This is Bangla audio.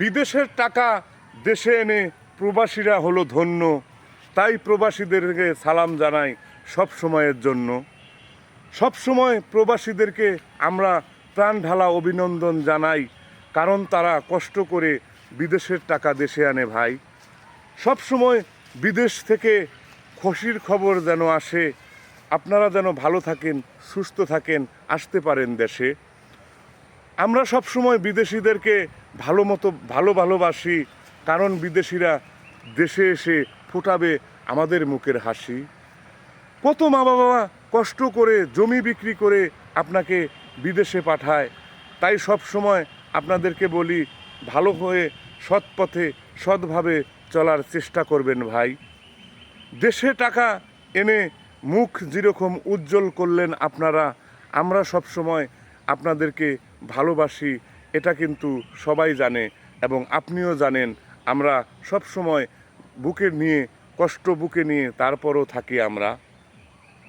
বিদেশের টাকা দেশে এনে প্রবাসীরা হলো ধন্য, তাই প্রবাসীদেরকে সালাম জানাই সব সময়ের জন্য। সব সময় প্রবাসীদেরকে আমরা প্রাণ ঢালা অভিনন্দন জানাই, কারণ তারা কষ্ট করে বিদেশের টাকা দেশে আনে ভাই। সব সময় বিদেশ থেকে খুশির খবর যেন আসে, আপনারা যেন ভালো থাকেন, সুস্থ থাকেন, আসতে পারেন দেশে। আমরা সব সময় বিদেশিদেরকে ভালোবাসি, কারণ বিদেশিরা দেশে এসে ফোটাবে আমাদের মুখের হাসি। কত মা বাবা কষ্ট করে জমি বিক্রি করে আপনাকে বিদেশে পাঠায়, তাই সব সময় আপনাদেরকে বলি ভালো হয়ে সৎ পথে সৎভাবে চলার চেষ্টা করবেন ভাই। দেশে টাকা এনে মুখ যেরকম উজ্জ্বল করলেন আপনারা, আমরা সব সময় আপনাদেরকে ভালোবাসি, এটা কিন্তু সবাই জানে এবং আপনিও জানেন। আমরা সব সময় বুকে নিয়ে কষ্ট বুকে নিয়ে তারপরও থাকি আমরা।